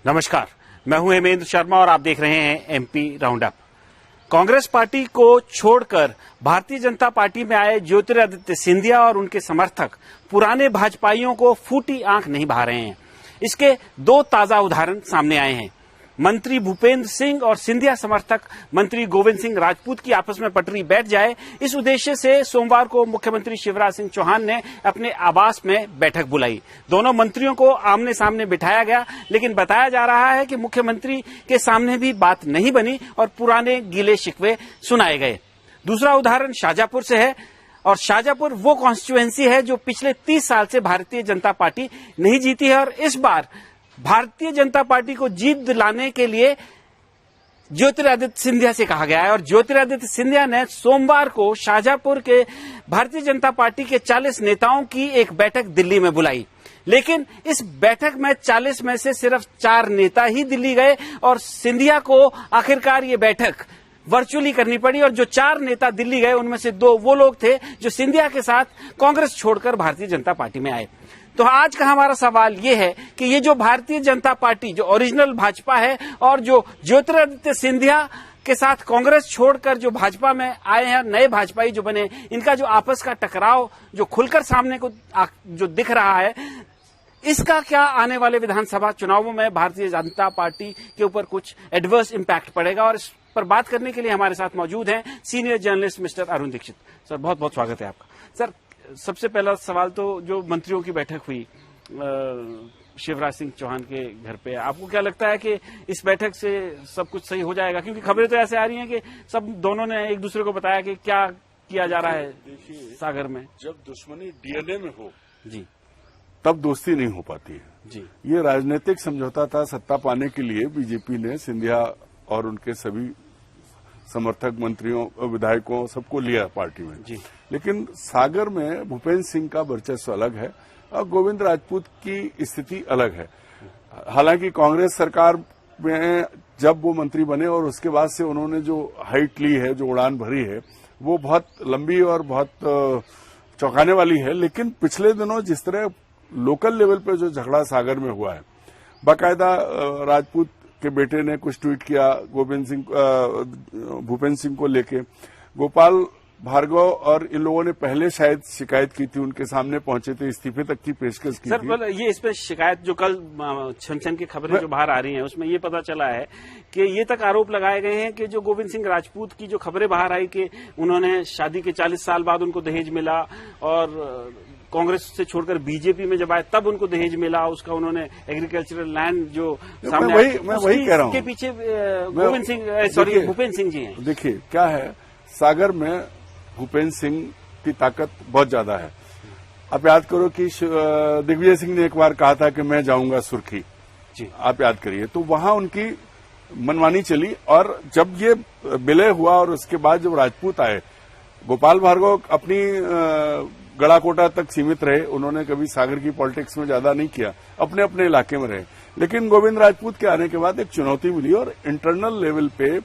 नमस्कार, मैं हूं हेमेंद्र शर्मा और आप देख रहे हैं MP round up. Congress party को छोड़कर भारतीय जनता पार्टी में आए ज्योतिरादित्य सिंधिया और उनके समर्थक पुराने भाजपाइयों को फूटी आंख नहीं भा रहे हैं। इसके दो ताजा उदाहरण सामने आए हैं। मंत्री भूपेंद्र सिंह और सिंधिया समर्थक मंत्री गोविंद सिंह राजपूत की आपस में पटरी बैठ जाए, इस उद्देश्य से सोमवार को मुख्यमंत्री शिवराज सिंह चौहान ने अपने आवास में बैठक बुलाई। दोनों मंत्रियों को आमने सामने बिठाया गया, लेकिन बताया जा रहा है कि मुख्यमंत्री के सामने भी बात नहीं बनी और पुराने गीले शिकवे सुनाए गए। दूसरा उदाहरण शाहजहांपुर से है और शाहजहांपुर वो कॉन्स्टिट्यूएंसी है जो पिछले 30 साल से भारतीय जनता पार्टी नहीं जीती है और इस बार भारतीय जनता पार्टी को जीत दिलाने के लिए ज्योतिरादित्य सिंधिया से कहा गया है और ज्योतिरादित्य सिंधिया ने सोमवार को शाहजहांपुर के भारतीय जनता पार्टी के 40 नेताओं की एक बैठक दिल्ली में बुलाई। लेकिन इस बैठक में 40 में से सिर्फ 4 नेता ही दिल्ली गए और सिंधिया को आखिरकार ये बैठक वर्चुअली करनी पड़ी और जो 4 नेता दिल्ली गए उनमें से 2 वो लोग थे जो सिंधिया के साथ कांग्रेस छोड़कर भारतीय जनता पार्टी में आए। तो आज का हमारा सवाल ये है कि ये जो भारतीय जनता पार्टी जो ओरिजिनल भाजपा है और जो ज्योतिरादित्य सिंधिया के साथ कांग्रेस छोड़कर जो भाजपा में आए हैं, नए भाजपाई जो बने, इनका जो आपस का टकराव जो खुलकर सामने को जो दिख रहा है, इसका क्या आने वाले विधानसभा चुनावों में भारतीय जनता पार्टी के ऊपर कुछ एडवर्स इम्पैक्ट पड़ेगा। और इस पर बात करने के लिए हमारे साथ मौजूद हैं senior journalist mister Arun Dikshit. Sir, बहुत बहुत स्वागत है आपका। सर, सबसे पहला सवाल तो जो मंत्रियों की बैठक हुई शिवराज सिंह चौहान के घर पे, आपको क्या लगता है कि इस बैठक से सब कुछ सही हो जाएगा? क्योंकि खबरें तो ऐसे आ रही हैं कि सब दोनों ने एक दूसरे को बताया कि क्या किया जा रहा है सागर में। जब दुश्मनी डीएनए में हो जी, तब दोस्ती नहीं हो पाती है जी। ये राजनीतिक समझौता था। सत्ता पाने के लिए बीजेपी ने सिंधिया और उनके सभी समर्थक मंत्रियों विधायकों सबको लिया पार्टी में जी। लेकिन सागर में भूपेंद्र सिंह का वर्चस्व अलग है और गोविंद राजपूत की स्थिति अलग है। हालांकि कांग्रेस सरकार में जब वो मंत्री बने और उसके बाद से उन्होंने जो हाइट ली है, जो उड़ान भरी है, वो बहुत लंबी और बहुत चौंकाने वाली है। लेकिन पिछले दिनों जिस तरह लोकल लेवल पे जो झगड़ा सागर में हुआ है, बाकायदा राजपूत के बेटे ने कुछ ट्वीट किया भूपेंद्र सिंह को लेके। गोपाल भार्गव और इन लोगों ने पहले शायद शिकायत की थी, उनके सामने पहुंचे थे, इस्तीफे तक की पेशकश की थी। सर, ये इस पे शिकायत जो कल छन की खबरें जो बाहर आ रही हैं उसमें ये पता चला है कि ये तक आरोप लगाए गए हैं कि जो गोविंद सिंह राजपूत की जो खबरें बाहर आई कि उन्होंने शादी के 40 साल बाद उनको दहेज मिला और कांग्रेस से छोड़कर बीजेपी में जब आए तब उनको दहेज मिला, उसका उन्होंने एग्रीकल्चरल लैंड जो सामने मैं वही कह रहा हूं के पीछे भूपेंद्र सिंह जी हैं। देखिए क्या है, सागर में भूपेंद्र सिंह की ताकत बहुत ज्यादा है। आप याद करो कि दिग्विजय सिंह ने एक बार कहा था कि मैं जाऊंगा सुर्खी जी, आप याद करिए। तो वहां उनकी मनमानी चली और जब ये विलय हुआ और उसके बाद जब राजपूत आए, गोपाल भार्गव अपनी गड़ाकोटा तक सीमित रहे, उन्होंने कभी सागर की पॉलिटिक्स में ज्यादा नहीं किया, अपने अपने इलाके में रहे। लेकिन गोविंद राजपूत के आने के बाद एक चुनौती मिली और इंटरनल लेवल पे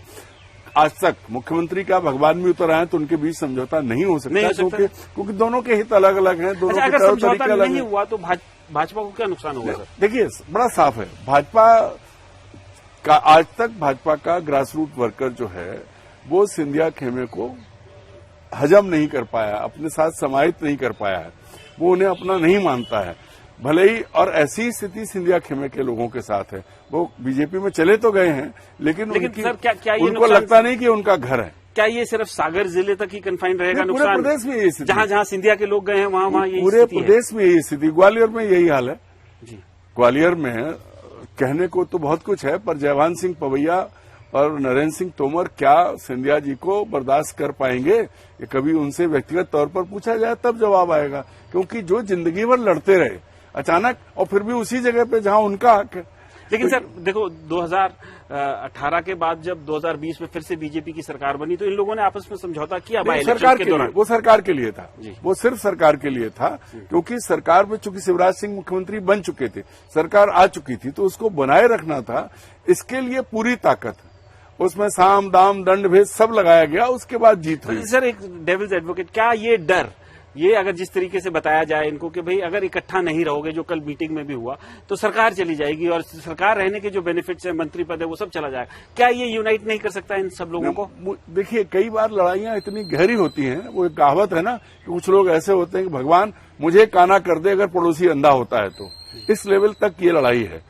आज तक मुख्यमंत्री का भगवान भी उतर आए तो उनके बीच समझौता नहीं हो सकता, क्योंकि दोनों के हित अलग अलग हैं, दोनों के तौर तरीके अलग हैं। हुआ तो भाजपा को क्या नुकसान होगा? देखिए, बड़ा साफ है, भाजपा का आज तक भाजपा का ग्रासरूट वर्कर जो है वो सिंधिया खेमे को हजम नहीं कर पाया, अपने साथ समाहित नहीं कर पाया है, वो उन्हें अपना नहीं मानता है भले ही। और ऐसी स्थिति सिंधिया खेमे के लोगों के साथ है। वो बीजेपी में चले तो गए हैं लेकिन सर, क्या उनको लगता नहीं कि उनका घर है। क्या ये सिर्फ सागर जिले तक ही कन्फाइंड रहेगा? पूरे प्रदेश में यही स्थिति, जहां जहां सिंधिया के लोग गए हैं वहां यही पूरे प्रदेश में यही स्थिति। ग्वालियर में यही हाल है जी। ग्वालियर में कहने को तो बहुत कुछ है, पर जयभान सिंह पवैया और नरेंद्र सिंह तोमर क्या सिंधिया जी को बर्दाश्त कर पाएंगे? ये कभी उनसे व्यक्तिगत तौर पर पूछा जाए तब जवाब आएगा, क्योंकि जो जिंदगी भर लड़ते रहे अचानक और फिर भी उसी जगह पे जहां उनका हक है। लेकिन सर देखो, 2018 के बाद जब 2020 में फिर से बीजेपी की सरकार बनी तो इन लोगों ने आपस में समझौता किया सरकार के दौरान। वो सरकार के लिए था, वो सिर्फ सरकार के लिए था, क्योंकि सरकार में चूंकि शिवराज सिंह मुख्यमंत्री बन चुके थे, सरकार आ चुकी थी, तो उसको बनाए रखना था। इसके लिए पूरी ताकत, उसमें साम दाम दंड भेद सब लगाया गया, उसके बाद जीत हुई। सर, एक डेविल्स एडवोकेट, क्या ये डर ये अगर जिस तरीके से बताया जाए इनको कि भाई अगर इकट्ठा नहीं रहोगे, जो कल मीटिंग में भी हुआ, तो सरकार चली जाएगी और सरकार रहने के जो बेनिफिट्स है, मंत्री पद है, वो सब चला जाएगा। क्या ये यूनाइट नहीं कर सकता इन सब लोगों को? देखिए, कई बार लड़ाइयां इतनी गहरी होती हैं, वो एक कहावत है ना कि कुछ लोग ऐसे होते हैं कि भगवान मुझे काना कर दे अगर पड़ोसी अंधा होता है तो। इस लेवल तक ये लड़ाई है।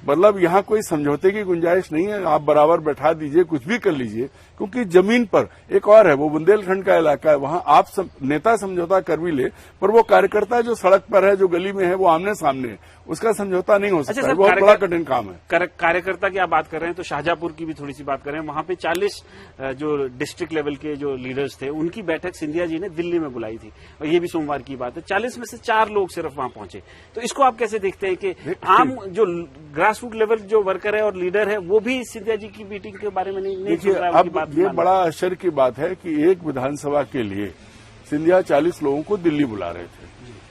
मतलब यहाँ कोई समझौते की गुंजाइश नहीं है। आप बराबर बैठा दीजिए, कुछ भी कर लीजिए, क्योंकि जमीन पर एक और है, वो बुंदेलखंड का इलाका है, वहां आप नेता समझौता कर भी ले, पर वो कार्यकर्ता जो सड़क पर है, जो गली में है, वो आमने सामने है, उसका समझौता नहीं हो सकता। बहुत बड़ा कठिन काम है। कार्यकर्ता की आप बात कर रहे हैं तो शाहजहांपुर की भी थोड़ी सी बात कर रहे हैं। वहां पे 40 जो डिस्ट्रिक्ट लेवल के जो लीडर्स थे, उनकी बैठक सिंधिया जी ने दिल्ली में बुलाई थी, और ये भी सोमवार की बात है। 40 में से 4 लोग सिर्फ वहां पहुंचे। तो इसको आप कैसे देखते हैं कि आम जो ग्रास रूट लेवल जो वर्कर है और लीडर है, वो भी सिंधिया जी की मीटिंग के बारे में नहीं देखिए, अब ये बड़ा आश्चर्य की बात है कि एक विधानसभा के लिए सिंधिया 40 लोगों को दिल्ली बुला रहे थे।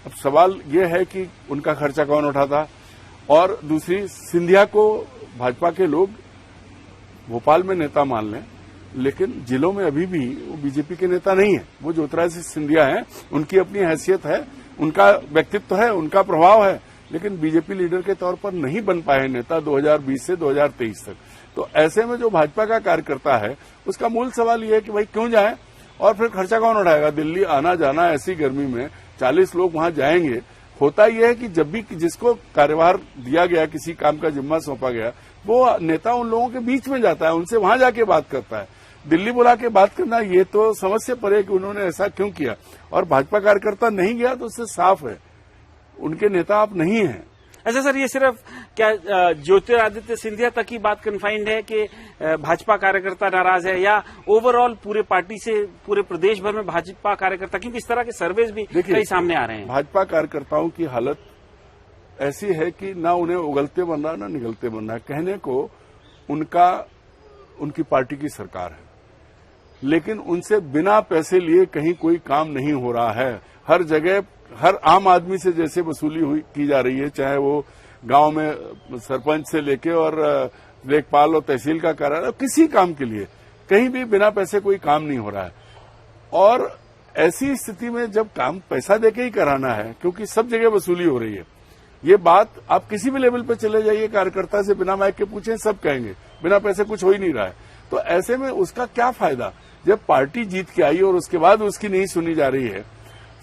अब सवाल ये है कि उनका खर्चा कौन उठाता, और दूसरी, सिंधिया को भाजपा के लोग भोपाल में नेता मान लें, लेकिन जिलों में अभी भी वो बीजेपी के नेता नहीं है। वो ज्योतिरादित्य सिंधिया हैं, उनकी अपनी हैसियत है, उनका व्यक्तित्व है, उनका प्रभाव है, लेकिन बीजेपी लीडर के तौर पर नहीं बन पाए नेता 2020 से 2023 तक। तो ऐसे में जो भाजपा का कार्यकर्ता है, उसका मूल सवाल ये है कि भाई क्यों जाए, और फिर खर्चा कौन उठाएगा? दिल्ली आना जाना ऐसी गर्मी में 40 लोग वहां जाएंगे। होता यह है कि जब भी जिसको कार्यभार दिया गया, किसी काम का जिम्मा सौंपा गया, वो नेता उन लोगों के बीच में जाता है, उनसे वहां जाके बात करता है। दिल्ली बुला के बात करना, ये तो समझ से परे कि उन्होंने ऐसा क्यों किया। और भाजपा कार्यकर्ता नहीं गया तो उससे साफ है उनके नेता आप नहीं हैं। अच्छा सर, ये सिर्फ क्या ज्योतिरादित्य सिंधिया तक की बात कन्फाइंड है कि भाजपा कार्यकर्ता नाराज है, या ओवरऑल पूरे पार्टी से, पूरे प्रदेश भर में भाजपा कार्यकर्ता, क्योंकि इस तरह के सर्वेज भी कई सामने आ रहे हैं। भाजपा कार्यकर्ताओं की हालत ऐसी है कि ना उन्हें उगलते बन रहा, ना निगलते बन रहा। कहने को उनकी पार्टी की सरकार है, लेकिन उनसे बिना पैसे लिए कहीं कोई काम नहीं हो रहा है। हर जगह हर आम आदमी से जैसे वसूली की जा रही है, चाहे वो गांव में सरपंच से लेके और लेखपाल और तहसील का कार्यालय, किसी काम के लिए कहीं भी बिना पैसे कोई काम नहीं हो रहा है। और ऐसी स्थिति में जब काम पैसा देके ही कराना है, क्योंकि सब जगह वसूली हो रही है, ये बात आप किसी भी लेवल पे चले जाइए, कार्यकर्ता से बिना माइक के पूछें, सब कहेंगे बिना पैसे कुछ हो ही नहीं रहा है। तो ऐसे में उसका क्या फायदा, जब पार्टी जीत के आई और उसके बाद उसकी नहीं सुनी जा रही है,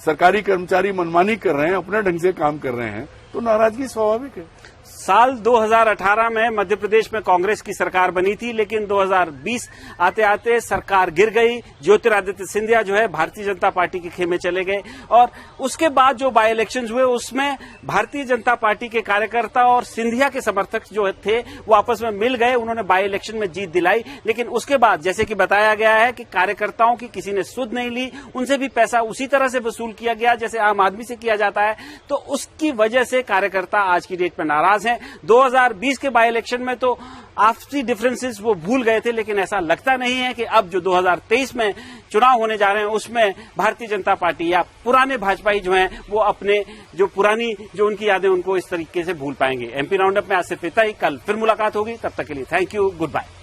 सरकारी कर्मचारी मनमानी कर रहे हैं, अपने ढंग से काम कर रहे हैं, तो नाराजगी स्वाभाविक है। साल 2018 में मध्य प्रदेश में कांग्रेस की सरकार बनी थी, लेकिन 2020 आते आते सरकार गिर गई। ज्योतिरादित्य सिंधिया जो है भारतीय जनता पार्टी के खेमे चले गए, और उसके बाद जो बाई इलेक्शंस हुए उसमें भारतीय जनता पार्टी के कार्यकर्ता और सिंधिया के समर्थक जो थे वो आपस में मिल गए, उन्होंने बाई इलेक्शन में जीत दिलाई। लेकिन उसके बाद जैसे कि बताया गया है कि कार्यकर्ताओं की किसी ने सुध नहीं ली, उनसे भी पैसा उसी तरह से वसूल किया गया जैसे आम आदमी से किया जाता है। तो उसकी वजह से कार्यकर्ता आज की डेट में नाराज हैं। 2020 के बाई इलेक्शन में तो आपसी डिफरेंसेस वो भूल गए थे, लेकिन ऐसा लगता नहीं है कि अब जो 2023 में चुनाव होने जा रहे हैं उसमें भारतीय जनता पार्टी या पुराने भाजपाई जो हैं वो अपने जो पुरानी जो उनकी यादें उनको इस तरीके से भूल पाएंगे। एमपी राउंडअप में आज सिर्फ इतना ही। कल फिर मुलाकात होगी, तब तक के लिए थैंक यू, गुड बाय।